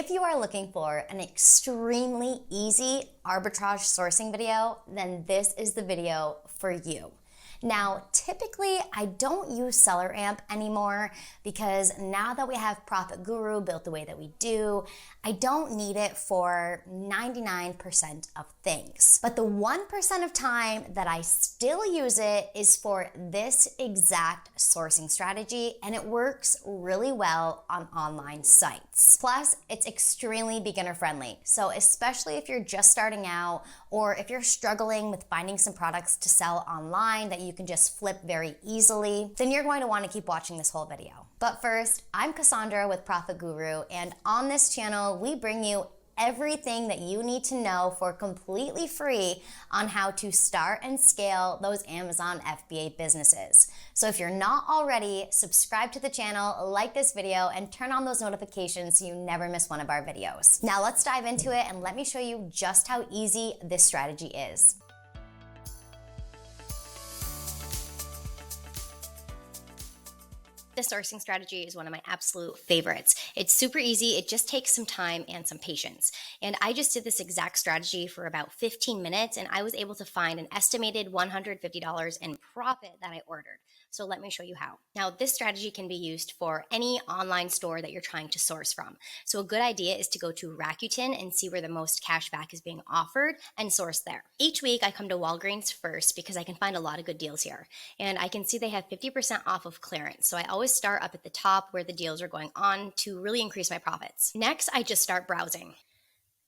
If you are looking for an extremely easy arbitrage sourcing video, then this is the video for you. Now, typically, I don't use SellerAmp anymore because now that we have ProfitGuru built the way that we do, I don't need it for 99% of things. But the 1% of time that I still use it is for this exact sourcing strategy, and it works really well on online sites. Plus, it's extremely beginner friendly. So especially if you're just starting out or if you're struggling with finding some products to sell online that you can just flip very easily, then you're going to want to keep watching this whole video. But first, I'm Cassandra with ProfitGuru, and on this channel, we bring you everything that you need to know for completely free on how to start and scale those Amazon FBA businesses. So if you're not already, subscribe to the channel, like this video, and turn on those notifications so you never miss one of our videos. Now let's dive into it and let me show you just how easy this strategy is. This sourcing strategy is one of my absolute favorites. It's super easy. It just takes some time and some patience. And I just did this exact strategy for about 15 minutes, and I was able to find an estimated $150 in profit that I ordered. So let me show you how. Now, this strategy can be used for any online store that you're trying to source from. So a good idea is to go to Rakuten and see where the most cash back is being offered and source there. Each week I come to Walgreens first because I can find a lot of good deals here. And I can see they have 50% off of clearance. So I always start up at the top where the deals are going on to really increase my profits. Next, I just start browsing.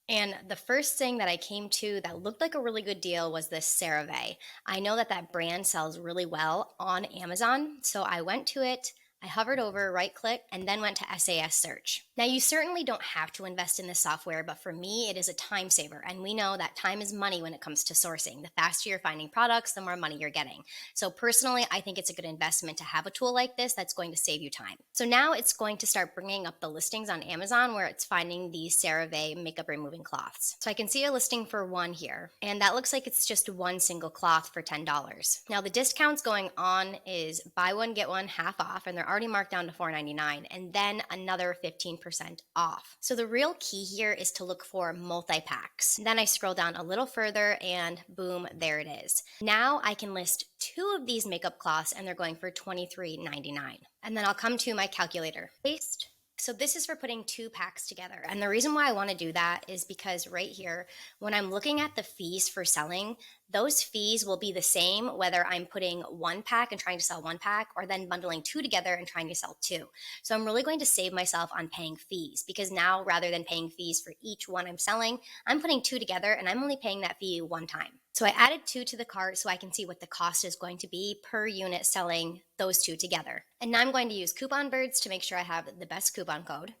And the first thing that I came to that looked like a really good deal was this CeraVe. I know that that brand sells really well on Amazon, so I went to it. I hovered over, right-click, and then went to SAS Search. Now, you certainly don't have to invest in this software, but for me, it is a time saver, and we know that time is money when it comes to sourcing. The faster you're finding products, the more money you're getting. So personally, I think it's a good investment to have a tool like this that's going to save you time. So now it's going to start bringing up the listings on Amazon where it's finding these CeraVe makeup removing cloths. So I can see a listing for one here, and that looks like it's just one single cloth for $10. Now, the discounts going on is buy one, get one half off, and they're already marked down to $4.99, and then another 15% off. So the real key here is to look for multi-packs. Then I scroll down a little further and boom, there it is. Now I can list 2 of these makeup cloths and they're going for $23.99. And then I'll come to my calculator. Paste. So this is for putting 2 packs together. And the reason why I want to do that is because right here, when I'm looking at the fees for selling, those fees will be the same whether I'm putting 1 pack and trying to sell 1 pack or then bundling 2 together and trying to sell 2. So I'm really going to save myself on paying fees because now rather than paying fees for each one I'm selling, I'm putting 2 together and I'm only paying that fee 1 time. So I added 2 to the cart so I can see what the cost is going to be per unit selling those 2 together. And now I'm going to use Coupon Birds to make sure I have the best coupon code.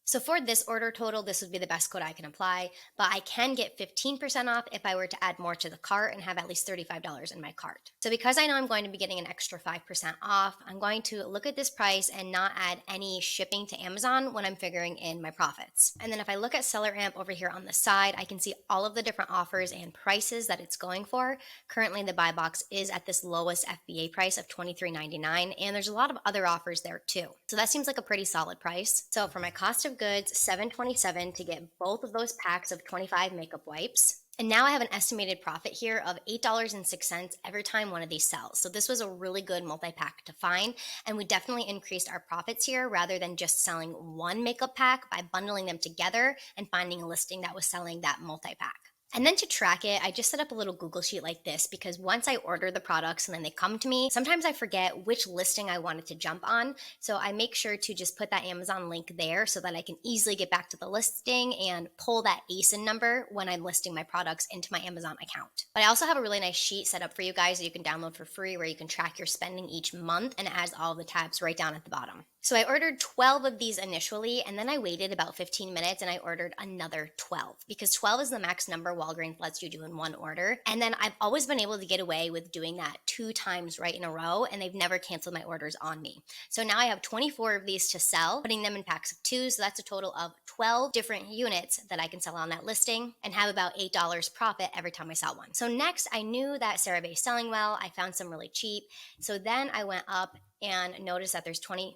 So for this order total, this would be the best code I can apply, but I can get 15% off if I were to add more to the cart and have at least $35 in my cart. So because I know I'm going to be getting an extra 5% off, I'm going to look at this price and not add any shipping to Amazon when I'm figuring in my profits. And then if I look at SellerAmp over here on the side, I can see all of the different offers and prices that it's going for. Currently, the buy box is at this lowest FBA price of $23.99, and there's a lot of other offers there too. So that seems like a pretty solid price. So for my cost of goods, $7.27 to get both of those packs of 25 makeup wipes. And now I have an estimated profit here of $8.06 every time one of these sells. So this was a really good multi-pack to find, and we definitely increased our profits here rather than just selling 1 makeup pack by bundling them together and finding a listing that was selling that multi-pack. And then to track it, I just set up a little Google sheet like this because once I order the products and then they come to me, sometimes I forget which listing I wanted to jump on. So I make sure to just put that Amazon link there so that I can easily get back to the listing and pull that ASIN number when I'm listing my products into my Amazon account. But I also have a really nice sheet set up for you guys that you can download for free where you can track your spending each month, and it has all the tabs right down at the bottom. So I ordered 12 of these initially, and then I waited about 15 minutes and I ordered another 12 because 12 is the max number Walgreens lets you do in one order. And then I've always been able to get away with doing that 2 times right in a row, and they've never canceled my orders on me. So now I have 24 of these to sell, putting them in packs of 2. So that's a total of 12 different units that I can sell on that listing and have about $8 profit every time I sell one. So next, I knew that CeraVe is selling well. I found some really cheap. So then I went up and noticed that there's 20%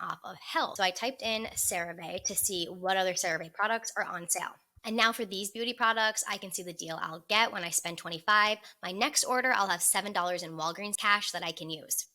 off of health. So I typed in CeraVe to see what other CeraVe products are on sale. And now for these beauty products, I can see the deal I'll get when I spend $25. My next order, I'll have $7 in Walgreens cash that I can use.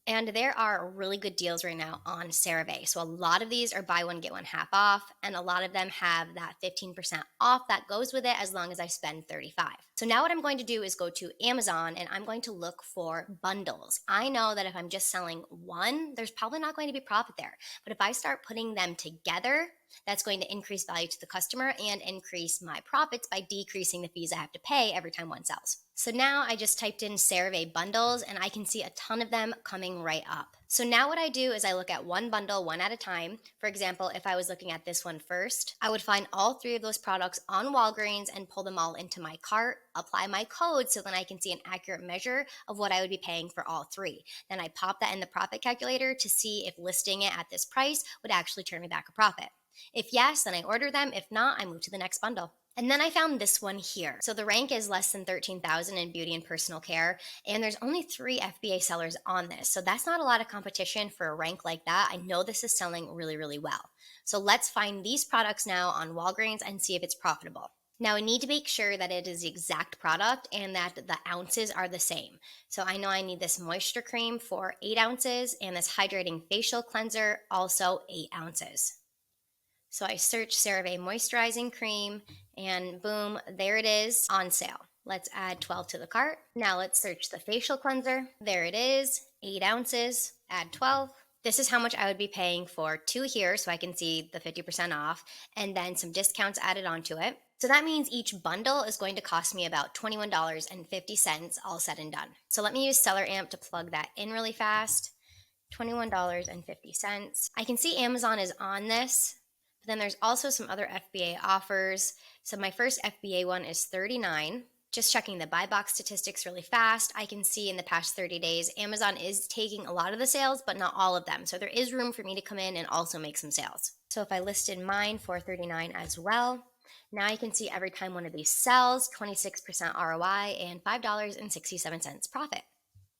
And there are really good deals right now on CeraVe. So a lot of these are buy one, get one half off. And a lot of them have that 15% off that goes with it as long as I spend $35. So now what I'm going to do is go to Amazon and I'm going to look for bundles. I know that if I'm just selling one, there's probably not going to be profit there. But if I start putting them together, that's going to increase value to the customer and increase my profits by decreasing the fees I have to pay every time one sells. So now I just typed in CeraVe bundles and I can see a ton of them coming right up. So now what I do is I look at one bundle one at a time. For example, if I was looking at this one first, I would find all three of those products on Walgreens and pull them all into my cart, apply my code so then I can see an accurate measure of what I would be paying for all three. Then I pop that in the profit calculator to see if listing it at this price would actually turn me back a profit. If yes, then I order them. If not, I move to the next bundle. And then I found this one here. So the rank is less than 13,000 in beauty and personal care, and there's only 3 FBA sellers on this. So that's not a lot of competition for a rank like that. I know this is selling really, really well. So let's find these products now on Walgreens and see if it's profitable. Now I need to make sure that it is the exact product and that the ounces are the same. So I know I need this moisture cream for 8 ounces and this hydrating facial cleanser also 8 ounces. So I search CeraVe moisturizing cream and boom, there it is on sale. Let's add 12 to the cart. Now let's search the facial cleanser. There it is, 8 ounces, add 12. This is how much I would be paying for 2 here so I can see the 50% off and then some discounts added onto it. So that means each bundle is going to cost me about $21.50 all said and done. So let me use Seller Amp to plug that in really fast. $21.50. I can see Amazon is on this. But then there's also some other FBA offers. So my first FBA one is $39. Just checking the buy box statistics really fast, I can see in the past 30 days, Amazon is taking a lot of the sales, but not all of them. So there is room for me to come in and also make some sales. So if I listed mine for $39 as well, now you can see every time one of these sells, 26% ROI and $5.67 profit.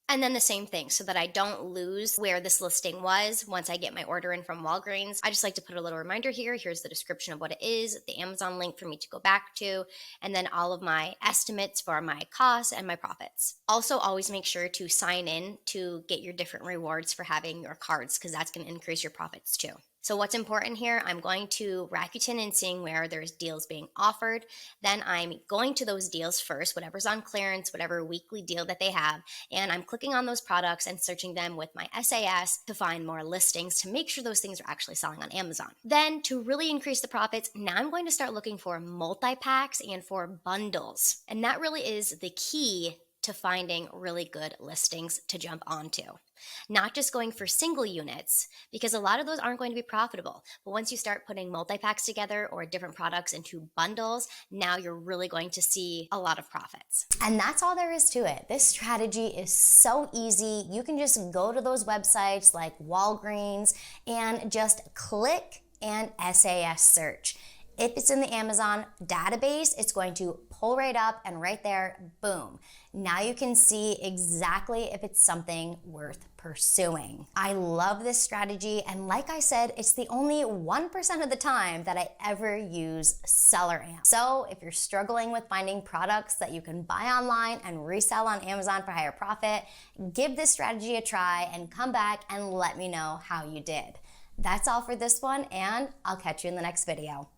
And then the same thing, so that I don't lose where this listing was once I get my order in from Walgreens. I just like to put a little reminder here. Here's the description of what it is, the Amazon link for me to go back to, and then all of my estimates for my costs and my profits. Also, always make sure to sign in to get your different rewards for having your cards, because that's going to increase your profits too. So what's important here, I'm going to Rakuten and seeing where there's deals being offered. Then I'm going to those deals first, whatever's on clearance, whatever weekly deal that they have, and I'm clicking on those products and searching them with my SAS to find more listings to make sure those things are actually selling on Amazon. Then to really increase the profits, now I'm going to start looking for multi-packs and for bundles. And that really is the key to finding really good listings to jump onto. Not just going for single units, because a lot of those aren't going to be profitable. But once you start putting multi-packs together or different products into bundles, now you're really going to see a lot of profits. And that's all there is to it. This strategy is so easy. You can just go to those websites like Walgreens and just click and SAS search. If it's in the Amazon database, it's going to pull right up and right there, boom. Now you can see exactly if it's something worth pursuing. I love this strategy, and like I said, it's the only 1% of the time that I ever use Seller Amp. So if you're struggling with finding products that you can buy online and resell on Amazon for higher profit, give this strategy a try and come back and let me know how you did. That's all for this one, and I'll catch you in the next video.